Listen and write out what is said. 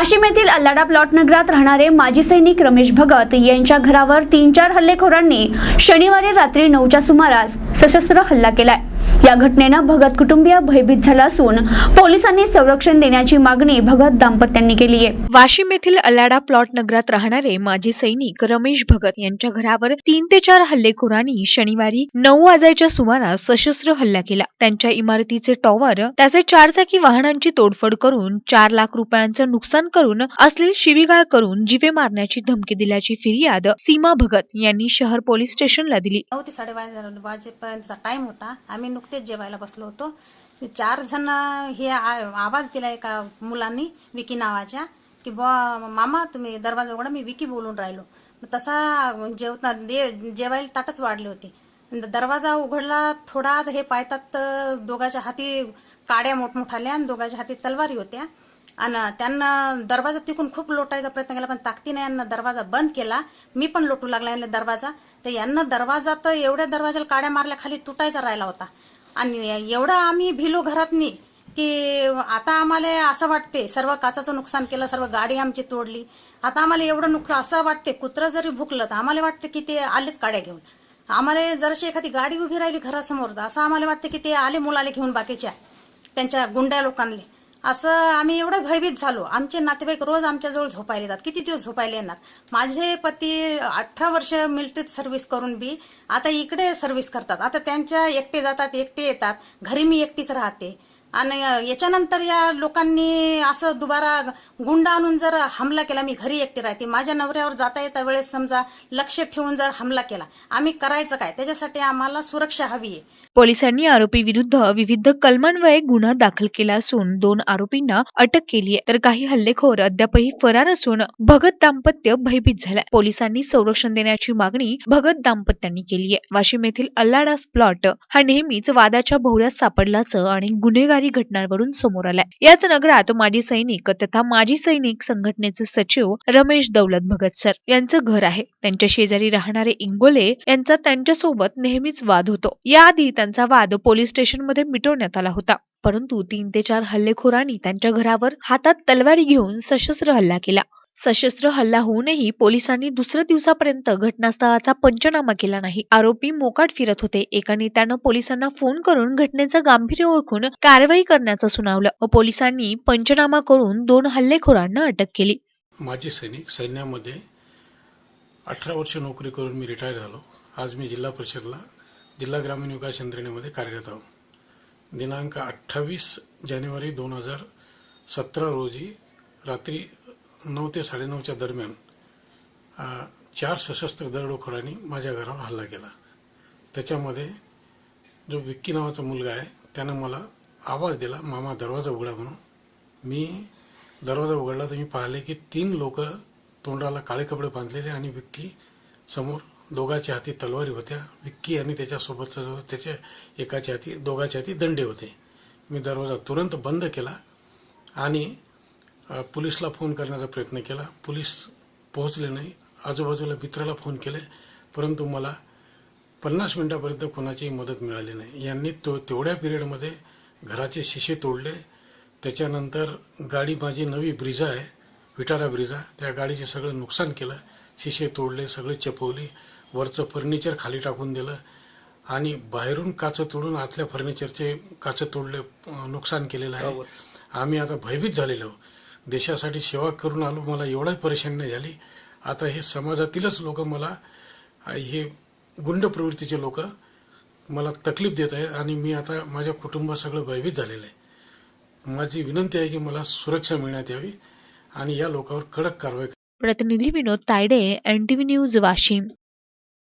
वाशिम येथील अल्लाडा प्लॉट नगरात राहणारे माजी सैनिक रमेश भगत यांच्या घरावर 3-4 हल्लेखोरांनी शनिवारी रात्री 9च्या सुमारास सशस्त्र हल्ला केलाय। या घटनेनं भगत कुटुंबीय भयभीत झाला असून पोलिसांनी संरक्षण देण्याची मागणी भगत दाम्पत्यांनी केली आहे। वाशिम येथील अल्लाडा प्लॉट नगरात राहणारे माजी सैनिक रमेश भगत यांच्या घरावर 3 ते 4 हल्लेखोरांनी शनिवारी 9 वाजायच्या सुमारास सशस्त्र हल्ला केला। त्यांच्या इमारतीचे टॉवर, त्याचे 4 चाकी वाहनांची तोडफोड करून 4 लाख रुपयांचे नुकसान करून अश्लील शिवीगाळ करून जीवे मारण्याची धमकी दिल्याची फिर्याद सीमा भगत यांनी शहर पोलीस स्टेशनला दिली। 9 ते 12:30 वाजेपर्यंतचा टाइम होता। आम्ही नुकतेच जेवायला बसलो होतो। 4 जण हे आवाज दिला एका मुलांनी, विकी नावाच्या, की मामा तुम्ही दरवाजा उघडा, मी विकी बोलून राहिलो। तसा जेवायला ताटच वाढले होते। दरवाजा उघडला थोडा, हे पाहतात दोघांच्या हाती काड्या मोठमोठाल्या आणि दोघांच्या हाती तलवारी होत्या आणि त्यांना दरवाजा तिकून खूप लोटायचा प्रयत्न केला, पण ताकदीने यांना दरवाजा बंद केला। मी पण लोटू लागला यांना दरवाजा, तर यांना दरवाजा तर एवढ्या दरवाजाला काड्या मारल्या, खाली तुटायचा राहिला होता। आणि एवढं आम्ही भिलो घरातनी की आता आम्हाला असं वाटते सर्व काचाचं नुकसान केलं, सर्व गाडी आमची तोडली। आता आम्हाला एवढं नुकसान असं वाटते, कुत्रं जरी भुकलं तर आम्हाला वाटते की ते आलेच काड्या घेऊन। आम्हाला जरशी एखादी गाडी उभी राहिली घरासमोर, असं आम्हाला वाटते की ते आले मुलाले घेऊन बाकीच्या त्यांच्या गुंड्या लोकांना। असं आम्ही एवढं भयभीत झालो। आमचे नातेवाईक रोज आमच्याजवळ झोपायला येतात, किती दिवस झोपायला येणार। माझे पती 18 वर्ष मिलिटरीत सर्व्हिस करून बी आता इकडे सर्व्हिस करतात। आता त्यांच्या एकटे जातात, एकटे येतात, घरी मी एकटीच राहते। आणि याच्यानंतर या लोकांनी असं दुबारा गुंड आणून जर हमला केला, मी घरी एकटी राहते, माझ्या नवऱ्यावर जाता येता वेळेस समजा लक्ष ठेवून जर हमला केला, आम्ही करायचं काय? त्याच्यासाठी आम्हाला सुरक्षा हवी आहे। पोलिसांनी आरोपी विरुद्ध विविध कलमान्वये गुन्हा दाखल केला असून 2 आरोपींना अटक केली आहे, तर काही हल्लेखोर अद्यापही फरार असून भगत दाम्पत्य भयभीत झाले। पोलिसांनी संरक्षण देण्याची मागणी भगत दाम्पत्यांनी केली आहे। वाशिम येथील अल्लाडा प्लॉट हा नेहमीच वादाच्या भोवऱ्यात सापडल्याचं आणि गुन्हेगारी घटनांवरून समोर आलाय। याच नगरात माजी सैनिक तथा माजी सैनिक संघटनेचे सचिव रमेश दौलत भगत सर यांचं घर आहे। त्यांच्या शेजारी राहणारे इंगोले यांचा त्यांच्यासोबत नेहमीच वाद होतो। याआधी त्यांचा वाद पोलीस स्टेशनमध्ये मिटवण्यात आला होता, परंतु 3 ते 4 हल्लेखोरांनी त्यांच्या घरावर हातात तलवारी घेऊन सशस्त्र हल्ला केला। सशस्त्र हल्ला होऊनही पोलिसांनी दुसऱ्या दिवसापर्यंत घटनास्थळाचा पंचनामा केला नाही। आरोपी मोकाट फिरत होते। एका नेत्यानं पोलिसांना फोन करून घटनेचं गांभीर्य ओळखून कारवाई करण्याचं सुनावलं व पोलिसांनी पंचनामा करून 2 हल्लेखोरांना अटक केली। माजी सैनिक, सैन्यामध्ये 18 वर्ष नोकरी करून मी रिटायर झालो। आज मी जिल्हा परिषदला जिल्हा ग्रामीण विकास यंत्रणेमध्ये कार्यरत आहोत। दिनांक 28 जानेवारी 2017 रोजी रात्री 9 ते 9:30च्या दरम्यान 4 सशस्त्र दरोडेखोरांनी माझ्या घरावर हल्ला केला। त्याच्यामध्ये जो विक्की नावाचा मुलगा आहे त्यानं मला आवाज दिला, मामा दरवाजा उघडा म्हणून। मी दरवाजा उघडला तर मी पाहिले की 3 लोक तोंडाला काळे कपडे बांधलेले आणि विक्की समोर, दोघांच्या हाती तलवारी होत्या। विक्की आणि त्याच्यासोबतचा जो त्याच्या एकाच्या हाती, दोघांच्या हाती दंडे होते। मी दरवाजा तुरंत बंद केला आणि पोलिसला फोन करण्याचा प्रयत्न केला। पोलीस पोहोचले नाही। आजूबाजूला मित्राला फोन केले, परंतु मला 50 मिनिटापर्यंत कोणाचीही मदत मिळाली नाही। यांनी तेवढ्या पिरियडमध्ये घराचे शिशे तोडले। त्याच्यानंतर गाडी, माझी नवी ब्रिझा आहे, विटारा ब्रिझा, त्या गाडीचे सगळं नुकसान केलं, शिशे तोडले, सगळे चपवली, वरचं फर्निचर खाली टाकून दिलं आणि बाहेरून काच तोडून आतल्या फर्निचरचे काच तोडले, नुकसान केलेलं आहे। आम्ही आता भयभीत झालेलो आहोत। देशासाठी सेवा करून आलो, मला एवढाही परेशानी नाही झाली। आता हे समाजातीलच लोक मला, हे गुंड प्रवृत्तीचे लोक मला तकलीफ देत आहेत आणि मी आता माझ्या कुटुंबात सगळं भयभीत झालेलं आहे। माझी विनंती आहे की मला सुरक्षा मिळण्यात यावी आणि या लोकांवर कडक कारवाई। प्रतिनिधी विनोद तायडे, NTV न्यूज वाशिम।